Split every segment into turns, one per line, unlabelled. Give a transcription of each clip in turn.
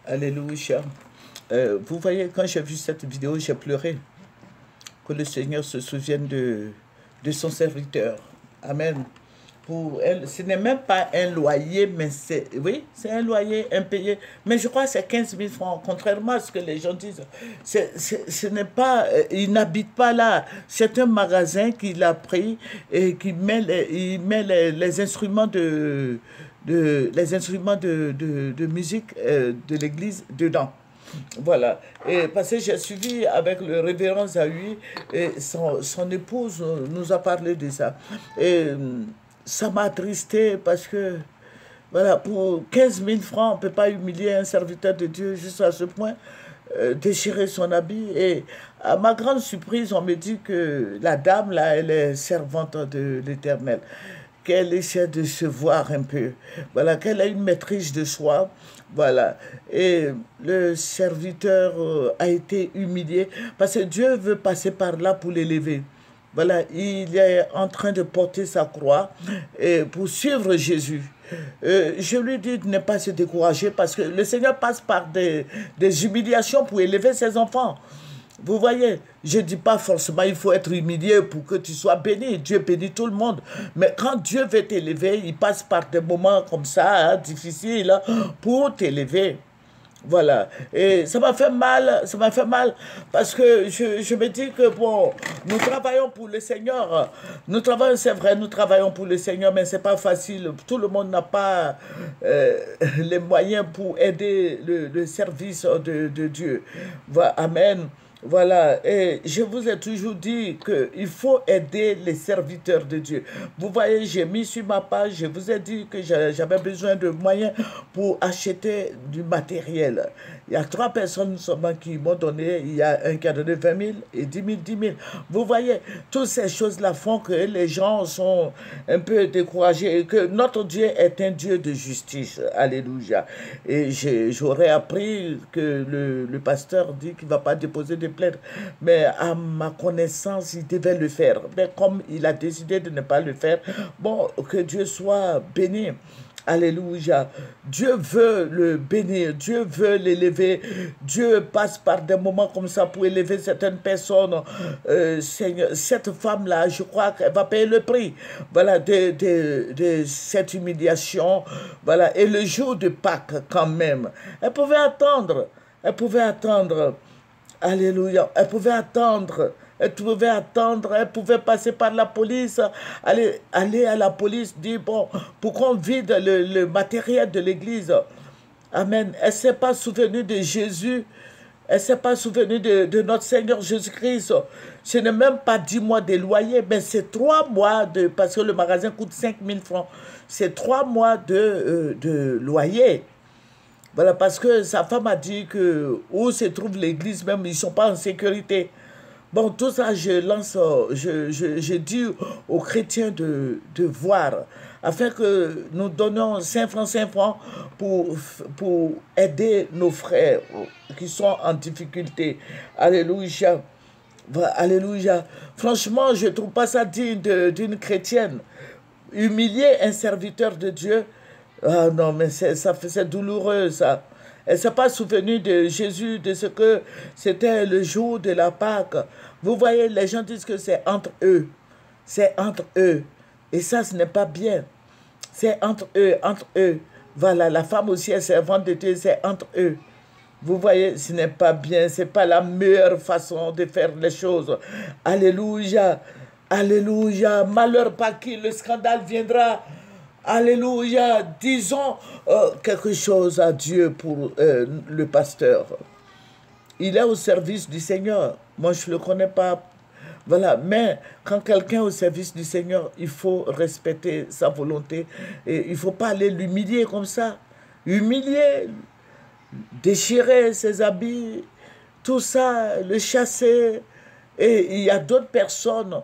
Alléluia. Vous voyez, quand j'ai vu cette vidéo, j'ai pleuré. Que le Seigneur se souvienne de son serviteur. Amen. Pour elle, ce n'est même pas un loyer, mais c'est, oui, c'est un loyer impayé. Mais je crois que c'est 15 000 francs, contrairement à ce que les gens disent. Ce n'est pas, il n'habite pas là. C'est un magasin qu'il a pris et qui met les instruments les instruments de musique de l'église dedans. Voilà. Et parce que j'ai suivi avec le révérend Zahui, et son épouse nous a parlé de ça. Et ça m'a attristé parce que, voilà, pour 15 000 francs, on ne peut pas humilier un serviteur de Dieu jusqu'à ce point, déchirer son habit. Et à ma grande surprise, on me dit que la dame, là, elle est servante de l'Éternel, qu'elle essaie de se voir un peu, voilà, qu'elle a une maîtrise de soi, voilà. Et le serviteur a été humilié parce que Dieu veut passer par là pour l'élever. Voilà, il est en train de porter sa croix et pour suivre Jésus. Je lui dis de ne pas se décourager parce que le Seigneur passe par des humiliations pour élever ses enfants. Vous voyez, je ne dis pas forcément il faut être humilié pour que tu sois béni. Dieu bénit tout le monde. Mais quand Dieu veut t'élever, il passe par des moments comme ça, hein, difficiles, hein, pour t'élever. Voilà. Et ça m'a fait mal parce que je me dis que bon, nous travaillons pour le Seigneur. Nous travaillons, c'est vrai, nous travaillons pour le Seigneur, mais c'est pas facile. Tout le monde n'a pas les moyens pour aider le service de Dieu. Voilà. Amen. Voilà, et je vous ai toujours dit qu'il faut aider les serviteurs de Dieu. Vous voyez, j'ai mis sur ma page, je vous ai dit que j'avais besoin de moyens pour acheter du matériel. Il y a 3 personnes seulement qui m'ont donné, il y a un qui a donné 20 000 et 10 000, 10 000. Vous voyez, toutes ces choses-là font que les gens sont un peu découragés et que notre Dieu est un Dieu de justice. Alléluia. Et j'aurais appris que le pasteur dit qu'il ne va pas déposer de plainte, mais à ma connaissance, il devait le faire. Mais comme il a décidé de ne pas le faire, bon, que Dieu soit béni. Alléluia. Dieu veut le bénir, Dieu veut l'élever. Dieu passe par des moments comme ça pour élever certaines personnes. Seigneur, cette femme-là, je crois qu'elle va payer le prix, voilà, de cette humiliation. Voilà. Et le jour de Pâques, quand même, elle pouvait attendre. Elle pouvait attendre. Alléluia. Elle pouvait attendre. Elle pouvait attendre, elle pouvait passer par la police, aller à la police, dire, bon, pour qu'on vide le matériel de l'église. Amen. Elle ne s'est pas souvenue de Jésus. Elle ne s'est pas souvenue de notre Seigneur Jésus-Christ. Ce n'est même pas 10 mois de loyer, mais c'est 3 mois parce que le magasin coûte 5 000 francs. C'est 3 mois de loyer. Voilà, parce que sa femme a dit que où se trouve l'église même, ils ne sont pas en sécurité. Bon, tout ça, je dis aux chrétiens de voir, afin que nous donnions 5 francs pour aider nos frères qui sont en difficulté. Alléluia. Alléluia. Franchement, je ne trouve pas ça digne d'une chrétienne. Humilier un serviteur de Dieu, ah non, mais c'est douloureux, ça. Elle ne s'est pas souvenue de Jésus, de ce que c'était le jour de la Pâque. Vous voyez, les gens disent que c'est entre eux. C'est entre eux. Et ça, ce n'est pas bien. C'est entre eux, entre eux. Voilà, la femme aussi est servante de Dieu, c'est entre eux. Vous voyez, ce n'est pas bien, ce n'est pas la meilleure façon de faire les choses. Alléluia, alléluia, malheur pas qui le scandale viendra. Alléluia, disons quelque chose à Dieu pour le pasteur. Il est au service du Seigneur. Moi, je ne le connais pas. Voilà, mais quand quelqu'un est au service du Seigneur, il faut respecter sa volonté. Et il ne faut pas aller l'humilier comme ça. Humilier, déchirer ses habits, tout ça, le chasser. Et il y a d'autres personnes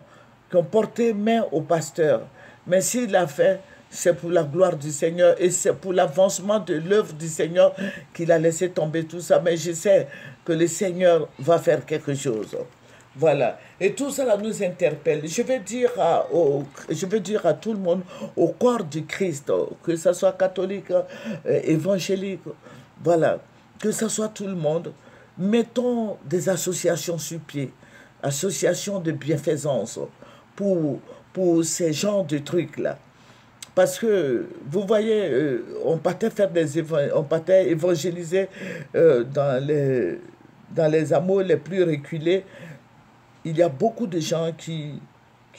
qui ont porté main au pasteur. Mais s'il l'a fait, c'est pour la gloire du Seigneur et c'est pour l'avancement de l'œuvre du Seigneur qu'il a laissé tomber tout ça. Mais je sais que le Seigneur va faire quelque chose. Voilà. Et tout cela nous interpelle. Je veux dire à tout le monde, au corps du Christ, que ce soit catholique, évangélique, voilà, que ce soit tout le monde, mettons des associations sur pied, associations de bienfaisance pour ces genres de trucs-là. Parce que, vous voyez, on partait évangéliser dans les hameaux les plus reculés. Il y a beaucoup de gens qui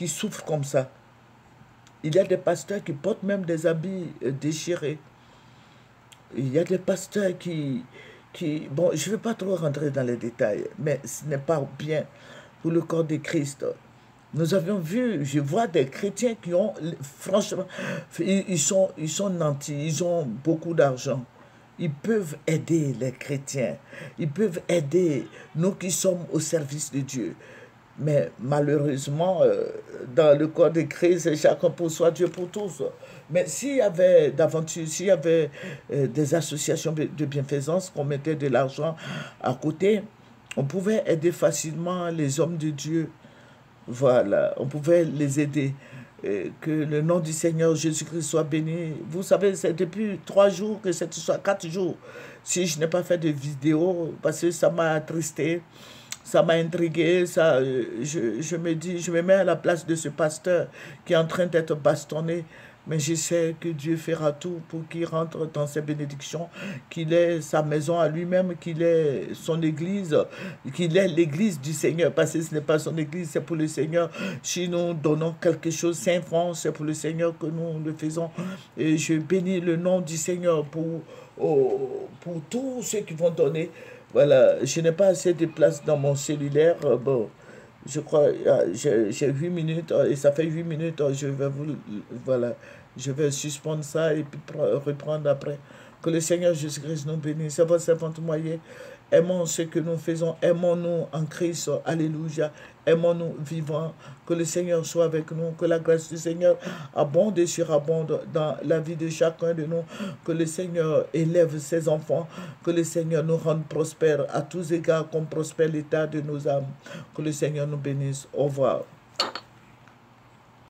souffrent comme ça. Il y a des pasteurs qui portent même des habits déchirés. Il y a des pasteurs qui bon, je ne vais pas trop rentrer dans les détails, mais ce n'est pas bien pour le corps de Christ. Nous avions vu, je vois des chrétiens qui ont, franchement, ils sont nantis, ils ont beaucoup d'argent. Ils peuvent aider les chrétiens, ils peuvent aider nous qui sommes au service de Dieu. Mais malheureusement, dans le corps de Christ, chacun pour soi, Dieu pour tous. Mais s'il y avait d'aventure, s'il y avait des associations de bienfaisance, qu'on mettait de l'argent à côté, on pouvait aider facilement les hommes de Dieu. Voilà, on pouvait les aider. Que le nom du Seigneur Jésus-Christ soit béni. Vous savez, c'est depuis 3 jours que cette histoire, 4 jours, si je n'ai pas fait de vidéo, parce que ça m'a attristé, ça m'a intrigué, ça, je me dis, je me mets à la place de ce pasteur qui est en train d'être bastonné. Mais je sais que Dieu fera tout pour qu'il rentre dans ses bénédictions, qu'il ait sa maison à lui-même, qu'il ait son église, qu'il ait l'église du Seigneur. Parce que ce n'est pas son église, c'est pour le Seigneur. Si nous donnons quelque chose, 5 francs, c'est pour le Seigneur que nous le faisons. Et je bénis le nom du Seigneur pour tous ceux qui vont donner. Voilà, je n'ai pas assez de place dans mon cellulaire. Bon, je crois, j'ai 8 minutes et ça fait 8 minutes, voilà, je vais suspendre ça et puis reprendre après. Que le Seigneur Jésus-Christ nous bénisse. C'est votre servante moyen. Aimons ce que nous faisons. Aimons-nous en Christ. Alléluia. Aimons-nous vivants. Que le Seigneur soit avec nous. Que la grâce du Seigneur abonde et surabonde dans la vie de chacun de nous. Que le Seigneur élève ses enfants. Que le Seigneur nous rende prospères à tous égards, comme prospère l'état de nos âmes. Que le Seigneur nous bénisse. Au revoir.